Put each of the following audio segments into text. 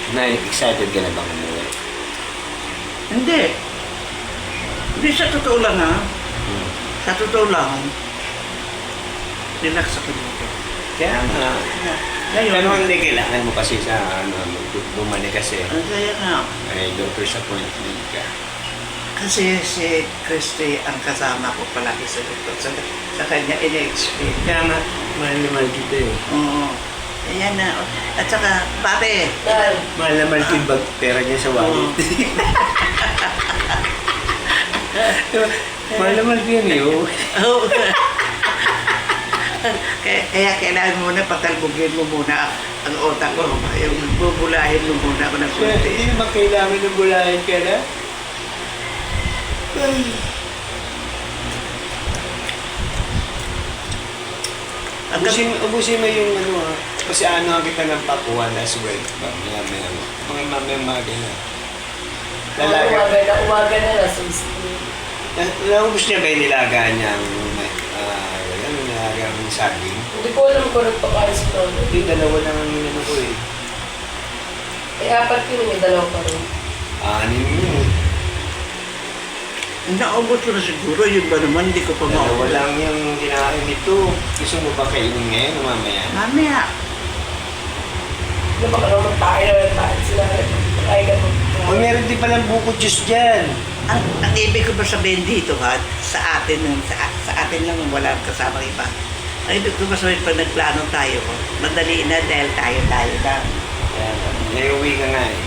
Na-excited ka na bang umuwi? Hindi. Hindi sa totoo lang ha. Sa totoo lang. Relax ako dito. Kaya nga. Ngayon, Pero hindi kailangan mo kasi sa bumalik kasi. ang saya nga. May doctor's appointment ka. Kasi si Christy ang kasama ko palagi sa doktor. Sa kanya ina-explain. Kaya nga, mahal na mahal kita eh. Oo. Ayan na. At saka, pare. Mahal na mahal yung pera niya sa wallet. Mahal na mahal yun eh. Oo. Kaya kailangan mo na patalbugin mo muna ang otak ko. Yung bubulahin mo muna ako ng Hindi kunti. naman kailangan ng bulahin ka na. Ubusin mo yung ano ha. Kasi ano kita ng papuan as well. Mga ganyan. Umaga na lasing. Naubos niya ba yung nilaga niyang nilaga ng saging? Hindi ko alam kung nagpakain sa tono. Hindi, dalawa lang ang inano ko eh. Eh, apat yun, may dalawa pa rin. Anim yun. Naubos ko na siguro. Yun ba naman, hindi ko pa Dalawa maubos. lang yung kinain nito. Gusto mo ba kainin ngayon o mamaya? Mamaya. Ano ba ka naman tayo sila? Kaya ka O meron din palang buko juice dyan. Ang ibig ko ba sabihin dito ha, sa atin lang wala kasama iba. Ang ibig ko ba sabihin pag nagplano tayo, madali na dahil tayo lang. Kaya uwi ka nga eh.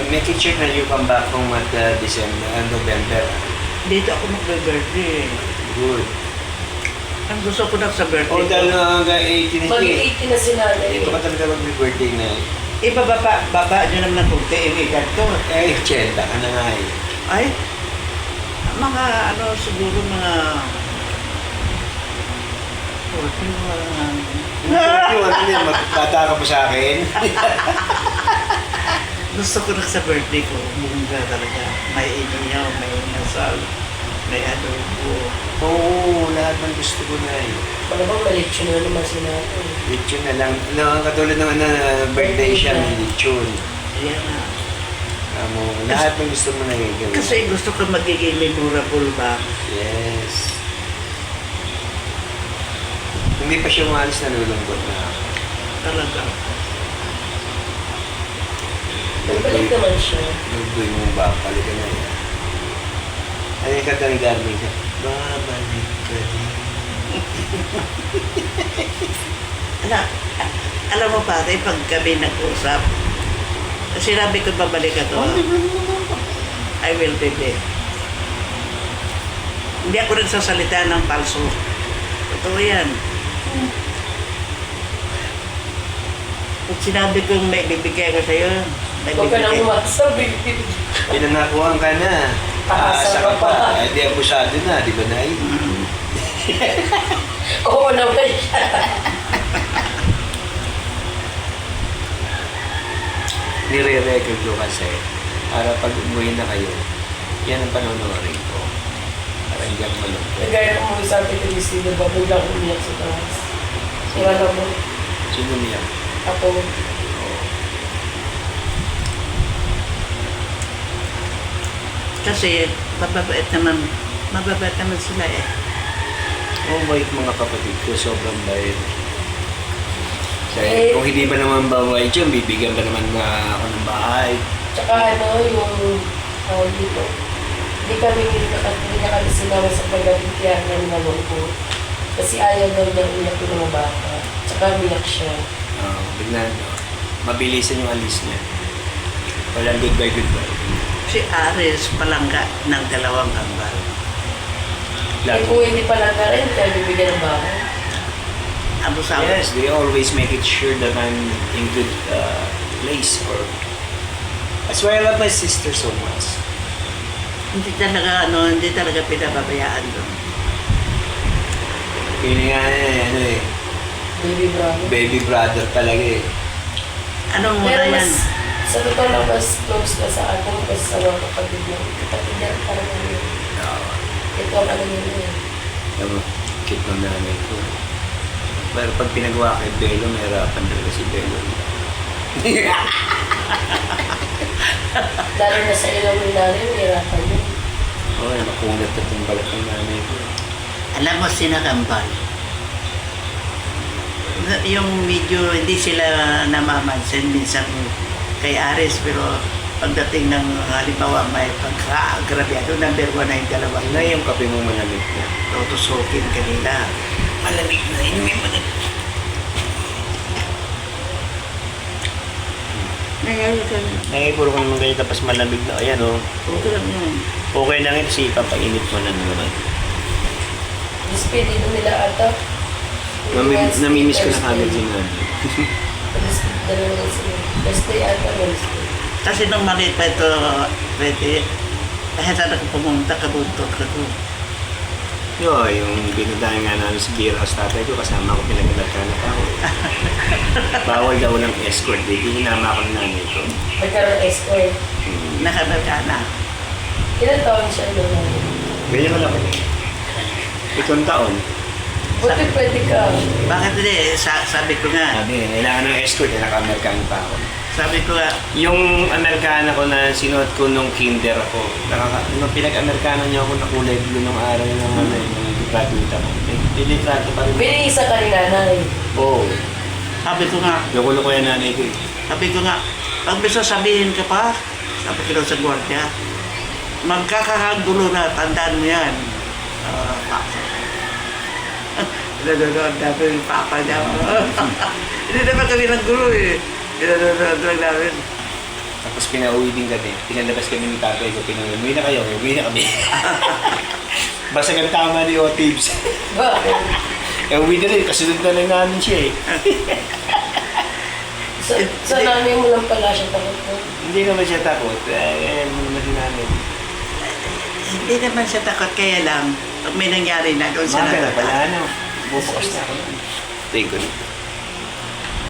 Make it sure na you come back home at November. Dito ako magbe-birthday. Good. Ang gusto ko na sa birthday O dahil hanggang 18 na siya. Mag-18 na si nanay. Ito ka talaga mag-birthday na eh. Baba nyo naman ng kunti, edad ko. Eh, 80 ka na nga eh. Ay, mga siguro mga 41. Ano yun, bata ka pa sa akin? Gusto ko na sa birthday ko, bumungga talaga. May iniyaw, may nasal, may adobo. Oo, lahat ng gusto ko na eh. Malamang malitsyo na naman si nanay. Lechon na lang. Katulad ng birthday siya, may lechon. Ayan na. Lahat ng gusto mo na gawin. Kasi gusto ko magiging memorable ba? Yes. Hindi pa siya umalis, nalulungkot na ako. Talaga. Nagbalik naman siya. Nagdoy mo ba? Balik ka na yan. Ano yung kanta ni Garmin ka? Babalik ka din. Alam mo pare, pag kami nag-usap, sinabi ko babalik ako. I will be back. Hindi ako nagsasalita ng palso. Totoo yan. Pag sinabi kong may bibigay ko sa'yo, may Huwag ka nang bibigay. umasabi. Pinangakuhan ka na. Aasa ka pa. Eh, di abusado na, di ba, Nay? Oo naman siya. Nire-record ko kasi para pag umuwi na kayo, yan ang panonorin ko. Para hindi ako malungkot. Nagaya ko mo sabi ko yung sino ba, biglang umiyak sa taas. Wala mo. Sino niya? Ako. Kasi mababait naman sila eh. Oh, bait mga kapatid ko, sobrang bait. Kasi kung hindi ba naman bawait yun, bibigyan ba naman na ako ng bahay? Tsaka yung tawag dito. Hindi kami sinama sa pagkakitiyan ng malungkot. Kasi ayaw daw niya umiyak yung mga bata. Tsaka umiyak siya. Biglan, mabilisan yung alis niya. Walang goodbye. Si Aris palangga ng dalawang kambal. Eh kung hindi pa lang rin, kaya bibigyan ng bahay. Abusawa. Yes, they always make it sure that I'm in good place. That's why I love my sister so much. Hindi talaga pinababayaan doon. Yun nga Baby brother. baby brother talaga eh. Anong Pero muna yan? sa totoo lang, mas close na sa akin kasi sa mga kapatid niya. Kapatid niya parang yun. Ito ang ano yun eh. Cute ng nanay ko. Pero pag pinagawa kay Belo, mahirapan talaga si Belo. Lalo na sa ilang nanay, hirapan yun. Oo, makunat na itong balat ng nanay ko. Alam mo, sinakambal. Yung medyo hindi sila namamansin minsan kay Aris, pero pagdating ng halimbawa may pagka-agrabyado, number 1 na yung dalawa Na yun. yung kape mo malamig na. Tutusukin kanila. Malamig na, inumin mo na. Nangyari ka na. Nakipuro ko naman kayo tapos malamig na. Ayan o. Okay lang yan. Okay lang yun kasi ipapainit mo na naman. Despedido nila ata. Namimiss ko na kagad si nanay. Dalawa lang sila. Wednesday ata, Wednesday. Kasi nung maliit pa ito, pwede, kahit saan ako pumunta, kabuntot ka ko. Yo, yung pinuntahan nga namin si Beer House tatay ko, kasama ko pinagdagkanan ako. Bawal daw ng escort, hindi hinama ako ng nanay ko. Nagkaroon escort. Nakabarka na. Ilan taon siya doon? Ganyan ko lang. Itong taon. Buti pwede ka. Bakit hindi? Sabi ko nga, Sabi, kailangan ng escort, naka-Amerikano pa ako. sabi ko nga, Yung Amerikana ko na sinuot ko nung kinder ako, nung pinag-Amerikano niya ako na kulay blue nung araw ng graduate ako. Dilitrato pa rin. Binihisa ka ni nanay. Oo. sabi ko nga, Nakulo ko yung nanay ko eh. sabi ko nga, pag may sasabihin ka pa, sabi ko daw sa gwardiya, magkakagulo na, tandaan mo yan. Pinanonood namin yung papa niya. Hindi naman kami ng gulo eh. Pinanonood lang namin. Tapos pinauwi din kami. Pinalabas kami ng tatay ko. Uwi na kayo, uwi na kami. Basta kang tama ni Otibs. Bakit? Uwi na rin, kasunod na lang namin siya eh. Sa nanay mo lang pala siya takot mo. Hindi naman siya takot. Ano naman din namin. Hindi naman siya takot, kaya lang, pag may nangyari na doon sa Mga pala, ano. Bubukas na ako. Thank you.